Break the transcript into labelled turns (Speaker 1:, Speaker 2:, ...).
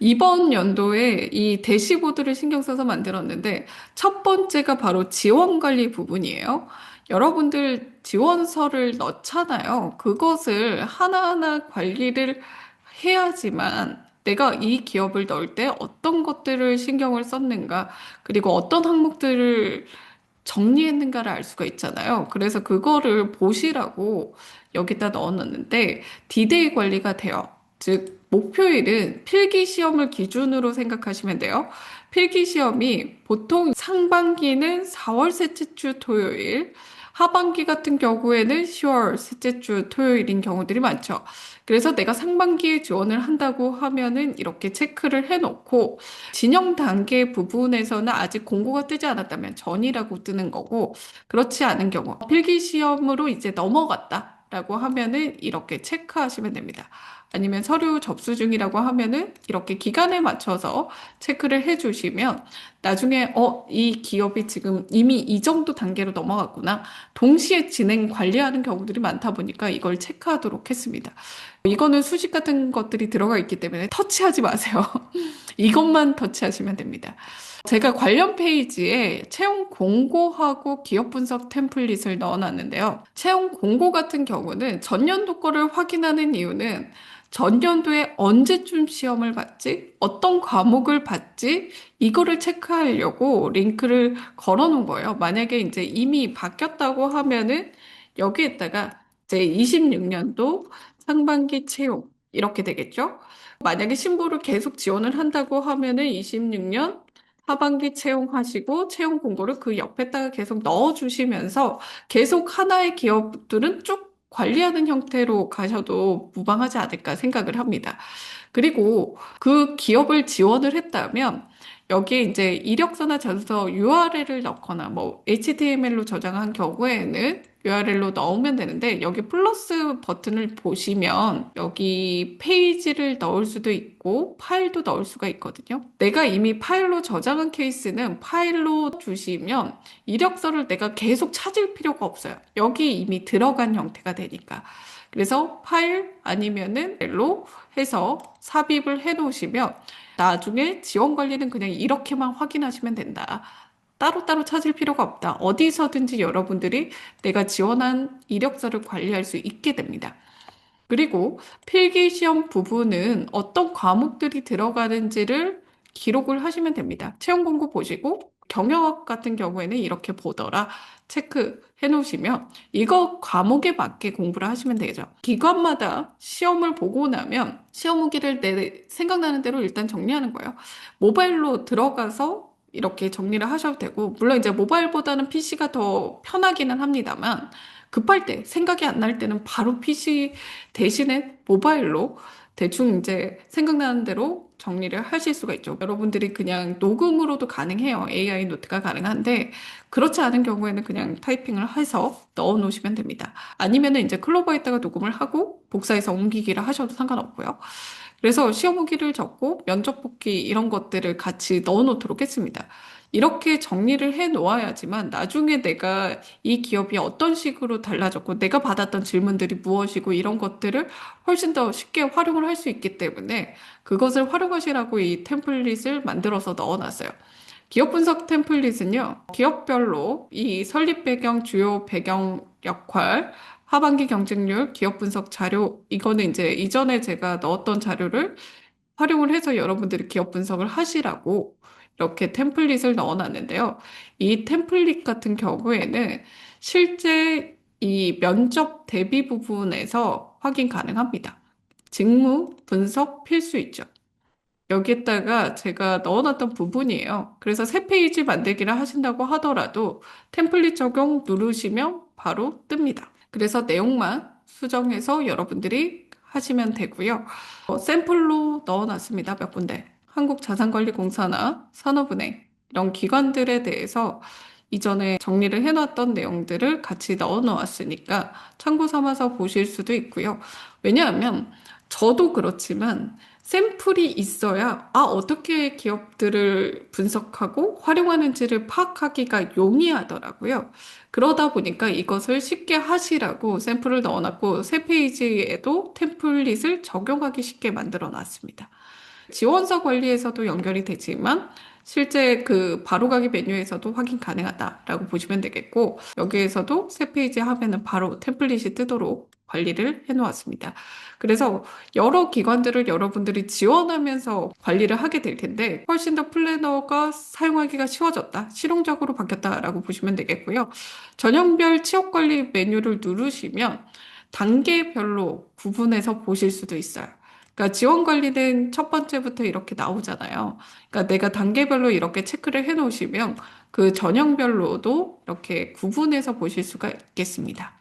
Speaker 1: 이번 연도에 이 대시보드를 신경 써서 만들었는데 첫 번째가 바로 지원 관리 부분이에요. 여러분들 지원서를 넣잖아요. 그것을 하나하나 관리를 해야지만 내가 이 기업을 넣을 때 어떤 것들을 신경을 썼는가, 그리고 어떤 항목들을 정리했는가를 알 수가 있잖아요. 그래서 그거를 보시라고 여기다 넣어놨는데 디데이 관리가 돼요. 즉, 목표일은 필기 시험을 기준으로 생각하시면 돼요. 필기 시험이 보통 상반기는 4월 셋째 주 토요일, 하반기 같은 경우에는 10월 셋째 주 토요일인 경우들이 많죠. 그래서 내가 상반기에 지원을 한다고 하면은 이렇게 체크를 해놓고 진영 단계 부분에서는 아직 공고가 뜨지 않았다면 전이라고 뜨는 거고, 그렇지 않은 경우 필기 시험으로 이제 넘어갔다라고 하면은 이렇게 체크하시면 됩니다. 아니면 서류 접수 중이라고 하면은 이렇게 기간에 맞춰서 체크를 해주시면 나중에 이 기업이 지금 이미 이 정도 단계로 넘어갔구나. 동시에 진행 관리하는 경우들이 많다 보니까 이걸 체크하도록 했습니다. 이거는 수식 같은 것들이 들어가 있기 때문에 터치하지 마세요. 이것만 터치하시면 됩니다. 제가 관련 페이지에 채용 공고하고 기업 분석 템플릿을 넣어놨는데요. 채용 공고 같은 경우는 전년도 거를 확인하는 이유는 전년도에 언제쯤 시험을 봤지? 어떤 과목을 봤지? 이거를 체크하려고 링크를 걸어 놓은 거예요. 만약에 이제 이미 바뀌었다고 하면은 여기에다가 제 26년도 상반기 채용 이렇게 되겠죠? 만약에 신보를 계속 지원을 한다고 하면은 26년 하반기 채용하시고 채용 공고를 그 옆에다가 계속 넣어주시면서 계속 하나의 기업들은 쭉 관리하는 형태로 가셔도 무방하지 않을까 생각을 합니다. 그리고 그 기업을 지원을 했다면 여기에 이제 이력서나 전서 URL을 넣거나 뭐 HTML로 저장한 경우에는 URL로 넣으면 되는데 여기 플러스 버튼을 보시면 여기 페이지를 넣을 수도 있고 파일도 넣을 수가 있거든요. 내가 이미 파일로 저장한 케이스는 파일로 주시면 이력서를 내가 계속 찾을 필요가 없어요. 여기 이미 들어간 형태가 되니까. 그래서 파일 아니면은 로 해서 삽입을 해 놓으시면 나중에 지원 관리는 그냥 이렇게만 확인하시면 된다. 따로따로 찾을 필요가 없다. 어디서든지 여러분들이 내가 지원한 이력서를 관리할 수 있게 됩니다. 그리고 필기 시험 부분은 어떤 과목들이 들어가는지를 기록을 하시면 됩니다. 채용 공고 보시고 경영학 같은 경우에는 이렇게 보더라 체크해 놓으시면 이거 과목에 맞게 공부를 하시면 되죠. 기관마다 시험을 보고 나면 시험 후기를 내 생각나는 대로 일단 정리하는 거예요. 모바일로 들어가서 이렇게 정리를 하셔도 되고 물론 이제 모바일보다는 PC가 더 편하기는 합니다만 급할 때 생각이 안 날 때는 바로 PC 대신에 모바일로 대충 이제 생각나는 대로 정리를 하실 수가 있죠. 여러분들이 그냥 녹음으로도 가능해요. AI 노트가 가능한데 그렇지 않은 경우에는 그냥 타이핑을 해서 넣어 놓으시면 됩니다. 아니면은 이제 클로버에다가 녹음을 하고 복사해서 옮기기를 하셔도 상관없고요. 그래서 시험 후기를 적고 면접 복귀 이런 것들을 같이 넣어 놓도록 했습니다. 이렇게 정리를 해 놓아야지만 나중에 내가 이 기업이 어떤 식으로 달라졌고 내가 받았던 질문들이 무엇이고 이런 것들을 훨씬 더 쉽게 활용을 할 수 있기 때문에 그것을 활용하시라고 이 템플릿을 만들어서 넣어놨어요. 기업 분석 템플릿은요, 기업별로 이 설립 배경, 주요 배경 역할, 하반기 경쟁률, 기업 분석 자료, 이거는 이제 이전에 제가 넣었던 자료를 활용을 해서 여러분들이 기업 분석을 하시라고 이렇게 템플릿을 넣어놨는데요. 이 템플릿 같은 경우에는 실제 이 면접 대비 부분에서 확인 가능합니다. 직무 분석 필수 있죠. 여기에다가 제가 넣어놨던 부분이에요. 그래서 새 페이지 만들기를 하신다고 하더라도 템플릿 적용 누르시면 바로 뜹니다. 그래서 내용만 수정해서 여러분들이 하시면 되고요. 샘플로 넣어놨습니다. 몇 군데. 한국자산관리공사나 산업은행 이런 기관들에 대해서 이전에 정리를 해놨던 내용들을 같이 넣어 놓았으니까 참고 삼아서 보실 수도 있고요. 왜냐하면 저도 그렇지만 샘플이 있어야 어떻게 기업들을 분석하고 활용하는지를 파악하기가 용이하더라고요. 그러다 보니까 이것을 쉽게 하시라고 샘플을 넣어놨고 새 페이지에도 템플릿을 적용하기 쉽게 만들어 놨습니다. 지원서 관리에서도 연결이 되지만 실제 그 바로가기 메뉴에서도 확인 가능하다라고 보시면 되겠고 여기에서도 새 페이지 하면은 바로 템플릿이 뜨도록 관리를 해 놓았습니다. 그래서 여러 기관들을 여러분들이 지원하면서 관리를 하게 될 텐데 훨씬 더 플래너가 사용하기가 쉬워졌다, 실용적으로 바뀌었다라고 보시면 되겠고요. 전형별 취업 관리 메뉴를 누르시면 단계별로 구분해서 보실 수도 있어요. 그러니까 지원 관리는 첫 번째부터 이렇게 나오잖아요. 그러니까 내가 단계별로 이렇게 체크를 해 놓으시면 그 전형별로도 이렇게 구분해서 보실 수가 있겠습니다.